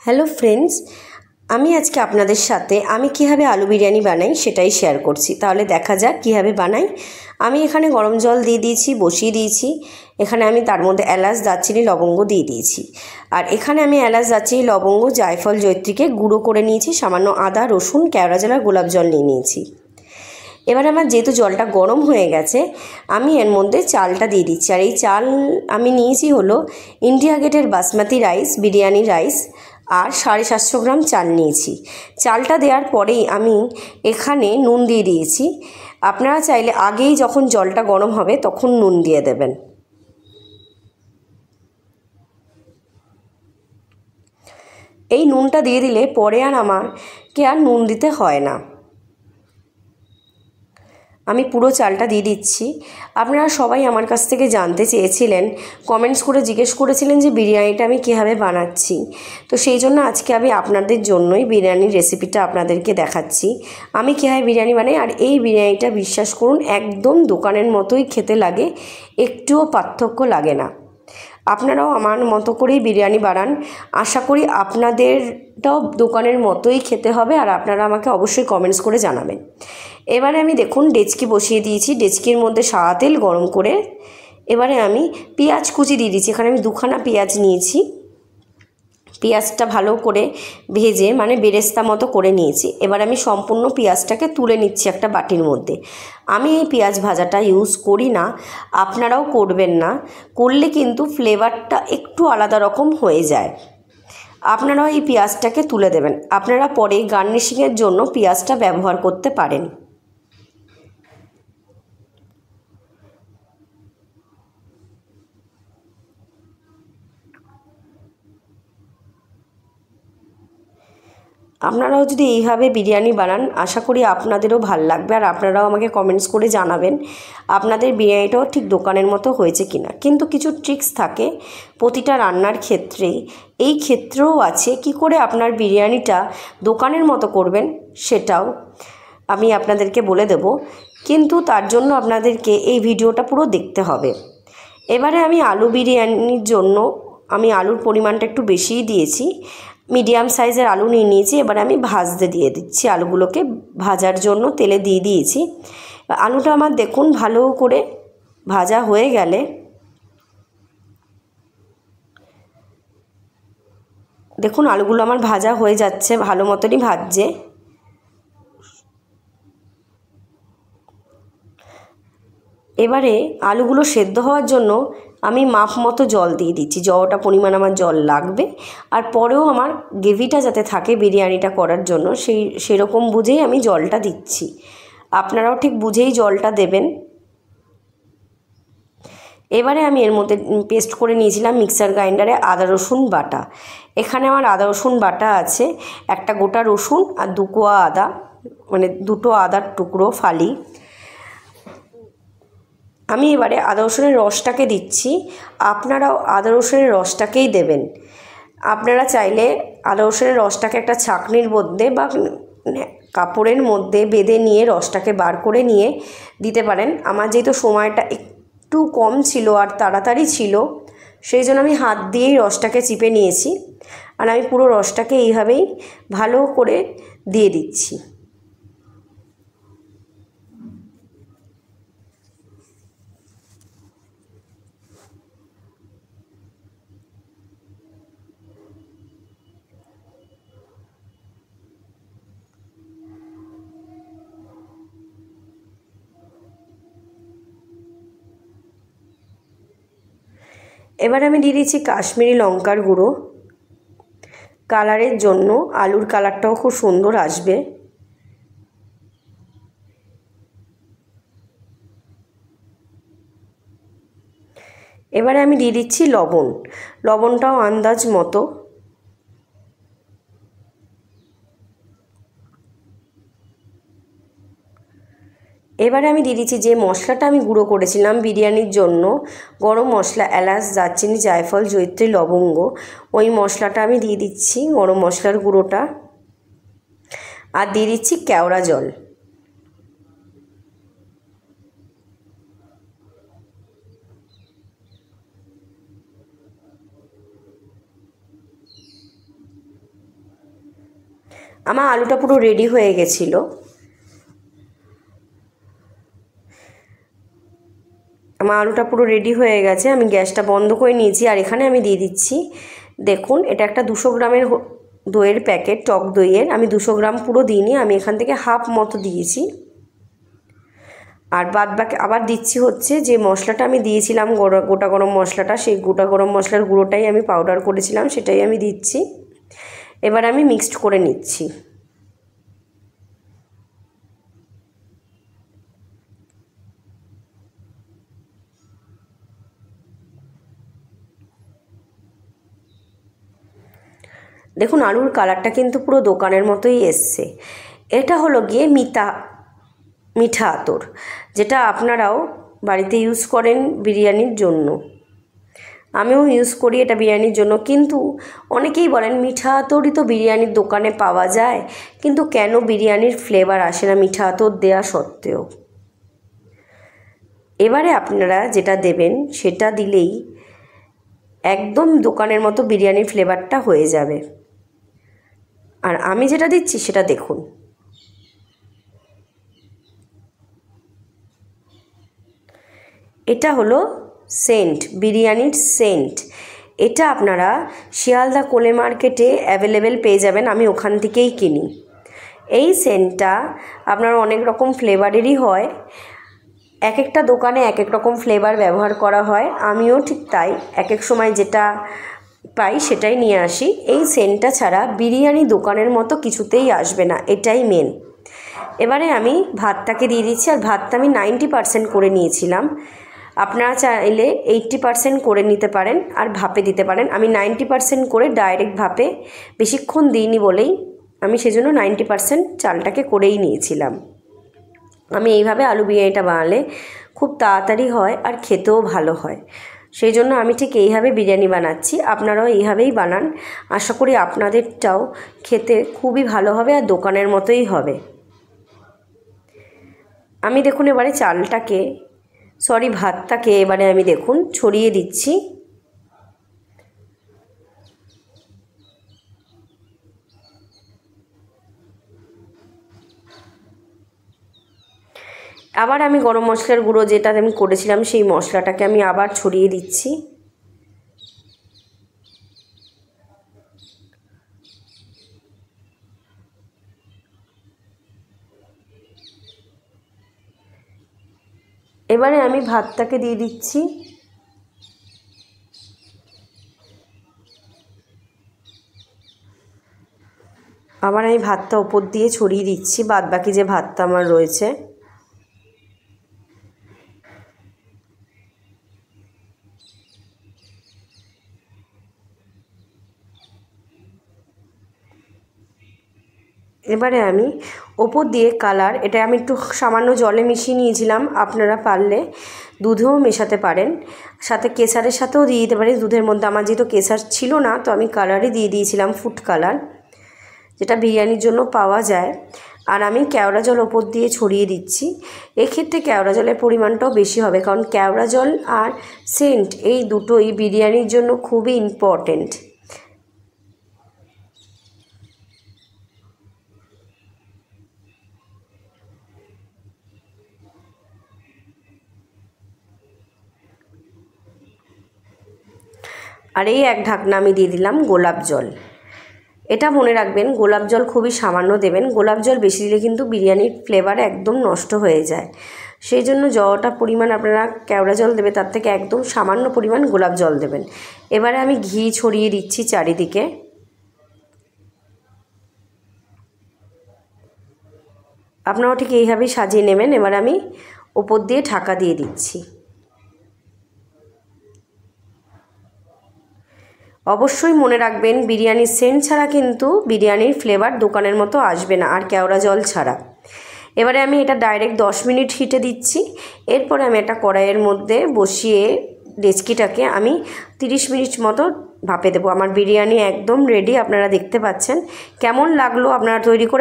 Hello friends, আমি আজকে আপনাদের সাথে আমি কীভাবে আলু বিরিয়ানি বানাই সেটাই শেয়ার করছি। তাহলে দেখা যাক কীভাবে বানাই। আমি এখানে গরম জল দিয়ে দিয়েছি, বসিয়ে দিয়েছি। এখানে আমি তার মধ্যে এলাচ, দারচিনি, লবঙ্গ দিয়ে দিয়েছি। আর এখানে আমি এলাচ, দারচিনি, লবঙ্গ, জায়ফল, জয়িত্রীকে গুঁড়ো করে নিয়েছি। সামান্য আদা, রসুন, কেওড়া জল আর গোলাপ জল নিয়ে নিয়েছি। এবার আমার যেহেতু জলটা গরম হয়ে গেছে, আমি এর মধ্যে চালটা দিয়ে দিচ্ছি। আর এই চাল আমি নিয়েছি হলো ইন্ডিয়া গেটের বাসমতি রাইস, বিরিয়ানি রাইস, আর 750 গ্রাম চাল নিয়েছি। চালটা দেওয়ার পরেই আমি এখানে নুন দিয়ে দিয়েছি। আপনারা চাইলে আগেই যখন জলটা গরম হবে তখন নুন দিয়ে দেবেন। এই নুনটা দিয়ে দিলে পরে আর আমাকে আর নুন দিতে হয় না। আমি পুরো চালটা দিয়ে দিচ্ছি। আপনারা সবাই আমার কাছ থেকে জানতে চেয়েছিলেন, কমেন্টস করে জিজ্ঞেস করেছিলেন যে বিরিয়ানিটা আমি কীভাবে বানাচ্ছি। তো সেই জন্য আজকে আমি আপনাদের জন্যই বিরিয়ানির রেসিপিটা আপনাদেরকে দেখাচ্ছি আমি কীভাবে বিরিয়ানি বানাই। আর এই বিরিয়ানিটা বিশ্বাস করুন একদম দোকানের মতোই খেতে লাগে, একটুও পার্থক্য লাগে না। আপনারাও আমার মতো করেই বিরিয়ানি বানান, আশা করি আপনাদেরটাও দোকানের মতোই খেতে হবে। আর আপনারা আমাকে অবশ্যই কমেন্টস করে জানাবেন। এবারে আমি দেখুন ডেচকি বসিয়ে দিয়েছি, ডেচকির মধ্যে সাদা তেল গরম করে এবারে আমি পেঁয়াজ কুচি দিয়ে দিচ্ছি। এখানে আমি 2খানা পেঁয়াজ নিয়েছি। পেঁয়াজটা ভালো করে ভেজে মানে বেরেস্তা মতো করে নিয়েছি। এবার আমি সম্পূর্ণ পেঁয়াজটাকে তুলে নিচ্ছি একটা বাটির মধ্যে। আমি এই পেঁয়াজ ভাজাটা ইউজ করি না, আপনারাও করবেন না। করলে কিন্তু ফ্লেভারটা একটু আলাদা রকম হয়ে যায়। আপনারাও এই পেঁয়াজটাকে তুলে দেবেন। আপনারা পরে গার্নিশিংয়ের জন্য পেঁয়াজটা ব্যবহার করতে পারেন। আপনারাও যদি এইভাবে বিরিয়ানি বানান আশা করি আপনাদেরও ভাল লাগবে। আর আপনারাও আমাকে কমেন্টস করে জানাবেন আপনাদের বিরিয়ানিটাও ঠিক দোকানের মতো হয়েছে কি না। কিন্তু কিছু ট্রিক্স থাকে প্রতিটা রান্নার ক্ষেত্রেই, এই ক্ষেত্রেও আছে। কি করে আপনার বিরিয়ানিটা দোকানের মতো করবেন সেটাও আমি আপনাদেরকে বলে দেব, কিন্তু তার জন্য আপনাদেরকে এই ভিডিওটা পুরো দেখতে হবে। এবারে আমি আলু বিরিয়ানির জন্য আমি আলুর পরিমাণটা একটু বেশিই দিয়েছি, মিডিয়াম সাইজের আলু নিয়ে নিয়েছি। এবার আমি ভাজতে দিয়ে দিচ্ছি, আলুগুলোকে ভাজার জন্য তেলে দিয়ে দিয়েছি। আলুটা আমার দেখুন ভালো করে ভাজা হয়ে গেলে দেখুন আলুগুলো আমার ভাজা হয়ে যাচ্ছে, ভালো মতনই ভাজছে। এবারে আলুগুলো সেদ্ধ হওয়ার জন্য আমি মাপ মতো জল দিয়ে দিচ্ছি, যতটা পরিমাণ আমার জল লাগবে। আর পরেও আমার গ্রেভিটা যাতে থাকে বিরিয়ানিটা করার জন্য সেরকম বুঝেই আমি জলটা দিচ্ছি। আপনারাও ঠিক বুঝেই জলটা দেবেন। এবারে আমি এর মধ্যে পেস্ট করে নিয়েছিলাম মিক্সার গ্রাইন্ডারে আদা রসুন বাটা। এখানে আমার আদা রসুন বাটা আছে, একটা গোটা রসুন আর 2 কোয়া আদা, মানে 2টো আদার টুকরো ফালি। আমি এবারে আদা রসুনের রসটাকে দিচ্ছি। আপনারাও আদা রসুনের রসটাকেই দেবেন। আপনারা চাইলে আদা রসুনের রসটাকে একটা ছাঁকনির মধ্যে বা কাপড়ের মধ্যে বেঁধে নিয়ে রসটাকে বার করে নিয়ে দিতে পারেন। আমার যেহেতু সময়টা একটু কম ছিল আর তাড়াতাড়ি ছিল, সেই জন্য আমি হাত দিয়েই রসটাকে চিপে নিয়েছি। আর আমি পুরো রসটাকে এইভাবেই ভালো করে দিয়ে দিচ্ছি। এবার আমি দিয়ে দিচ্ছি কাশ্মীরি লঙ্কার গুঁড়ো, কালারের জন্য, আলুর কালারটাও খুব সুন্দর আসবে। এবারে আমি দিয়ে দিচ্ছি লবণ, লবণটাও আন্দাজ মতো। এবারে আমি দিয়ে দিচ্ছি যে মশলাটা আমি গুঁড়ো করেছিলাম বিরিয়ানির জন্য, গরম মশলা, এলাচ, দারচিনি, জায়ফল, জয়িত্রী, লবঙ্গ, ওই মশলাটা আমি দিয়ে দিচ্ছি, গরম মশলার গুঁড়োটা। আর দিয়ে দিচ্ছি কেওড়া জল। আমার আলুটা পুরো রেডি হয়ে গেছিলো। আমার আলুটা পুরো রেডি হয়ে গেছে, আমি গ্যাসটা বন্ধ করে নিয়েছি। আর এখানে আমি দিয়ে দিচ্ছি, দেখুন এটা একটা 200 গ্রামের দইয়ের প্যাকেট, টক দইয়ের। আমি 200 গ্রাম পুরো দিইনি, আমি এখান থেকে হাফ মতো দিয়েছি। আর বাদ বাকি আবার দিচ্ছি হচ্ছে যে মশলাটা আমি দিয়েছিলাম গোটা গরম মশলাটা, সেই গোটা গরম মশলার গুঁড়োটাই আমি পাউডার করেছিলাম, সেটাই আমি দিচ্ছি। এবার আমি মিক্সড করে নিচ্ছি। দেখুন আলুর কালারটা কিন্তু পুরো দোকানের মতোই এসছে। এটা হলো গিয়ে মিঠা আতর, যেটা আপনারাও বাড়িতে ইউজ করেন বিরিয়ানির জন্য। আমিও ইউজ করি এটা বিরিয়ানির জন্য। কিন্তু অনেকেই বলেন মিঠা আতরই তো বিরিয়ানির দোকানে পাওয়া যায়, কিন্তু কেন বিরিয়ানির ফ্লেভার আসে না মিঠা আতর দেওয়া সত্ত্বেও? এবারে আপনারা যেটা দেবেন সেটা দিলেই একদম দোকানের মতো বিরিয়ানির ফ্লেভারটা হয়ে যাবে। আর আমি যেটা দিচ্ছি সেটা দেখুন। এটা হলো সেন্ট, বিরিয়ানির সেন্ট। এটা আপনারা শিয়ালদা কোলে মার্কেটে অ্যাভেলেবেল পেয়ে যাবেন, আমি ওখান থেকেই কিনি। এই সেন্টটা আপনার অনেক রকম ফ্লেভারেরই হয়, এক একটা দোকানে এক এক রকম ফ্লেভার ব্যবহার করা হয়। আমিও ঠিক তাই, এক এক সময় যেটা পাই সেটাই নিয়ে আসি। এই সেন্টটা ছাড়া বিরিয়ানি দোকানের মতো কিছুতেই আসবে না, এটাই মেন। এবারে আমি ভাতটাকে দিয়ে দিচ্ছি। আর ভাতটা আমি 90% করে নিয়েছিলাম, আপনারা চাইলে 80% করে নিতে পারেন আর ভাপে দিতে পারেন। আমি 90% করে ডাইরেক্ট ভাপে, বেশিক্ষণ দিইনি বলেই আমি সেজন্য 90% চালটাকে করেই নিয়েছিলাম। আমি এইভাবে আলু বিরিয়ানিটা বানালে খুব তাড়াতাড়ি হয় আর খেতেও ভালো হয়, সেই জন্য আমি ঠিক এইভাবে বিরিয়ানি বানাচ্ছি। আপনারাও এইভাবেই বানান, আশা করি আপনাদেরটাও খেতে খুবই ভালো হবে আর দোকানের মতোই হবে। আমি দেখুন এবারে ভাতটাকে এবারে আমি দেখুন ছড়িয়ে দিচ্ছি। আবার আমি গরম মশলার গুঁড়ো যেটা আমি করেছিলাম সেই মশলাটাকে আমি আবার ছড়িয়ে দিচ্ছি। এবারে আমি ভাতটাকে দিয়ে দিচ্ছি। আবার আমি ভাতটা ওপর দিয়ে ছড়িয়ে দিচ্ছি, বাদ বাকি যে ভাতটা আমার রয়েছে। এবারে আমি ওপর দিয়ে কালার, এটা আমি একটু সামান্য জলে মিশিয়ে নিয়েছিলাম, আপনারা পারলে দুধেও মেশাতে পারেন, সাথে কেশারের সাথেও দিয়ে দিতে পারেন। দুধের মধ্যে আমার যেহেতু কেশার ছিল না, তো আমি কালারই দিয়ে দিয়েছিলাম, ফুড কালার, যেটা বিরিয়ানির জন্য পাওয়া যায়। আর আমি কেওড়া জল ওপর দিয়ে ছড়িয়ে দিচ্ছি। এক্ষেত্রে কেওড়া জলের পরিমাণটাও বেশি হবে, কারণ কেওড়া জল আর সেন্ট এই দুটোই বিরিয়ানির জন্য খুবই ইম্পর্ট্যান্ট। আর এই এক ঢাকনা আমি দিয়ে দিলাম গোলাপ জল। এটা মনে রাখবেন গোলাপ জল খুবই সামান্য দেবেন, গোলাপ জল বেশি দিলে কিন্তু বিরিয়ানির ফ্লেভার একদম নষ্ট হয়ে যায়। সেই জন্য যতটা পরিমাণ আপনারা কেওড়া জল দেবে তার থেকে একদম সামান্য পরিমাণ গোলাপ জল দেবেন। এবারে আমি ঘি ছড়িয়ে দিচ্ছি চারিদিকে। আপনারাও ঠিক এইভাবেই সাজিয়ে নেবেন। এবার আমি ওপর দিয়ে ঢাকা দিয়ে দিচ্ছি। অবশ্যই মনে রাখবেন বিরিয়ানির সেন্ট ছাড়া কিন্তু বিরিয়ানির ফ্লেভার দোকানের মতো আসবে না, আর কেওড়া জল ছাড়া। এবারে আমি এটা ডাইরেক্ট 10 মিনিট হিটে দিচ্ছি। এরপরে আমি একটা কড়াইয়ের মধ্যে বসিয়ে ডেচকিটাকে আমি 30 মিনিট মতো ভাপে দেবো। আমার বিরিয়ানি একদম রেডি, আপনারা দেখতে পাচ্ছেন। কেমন লাগলো আপনারা তৈরি করে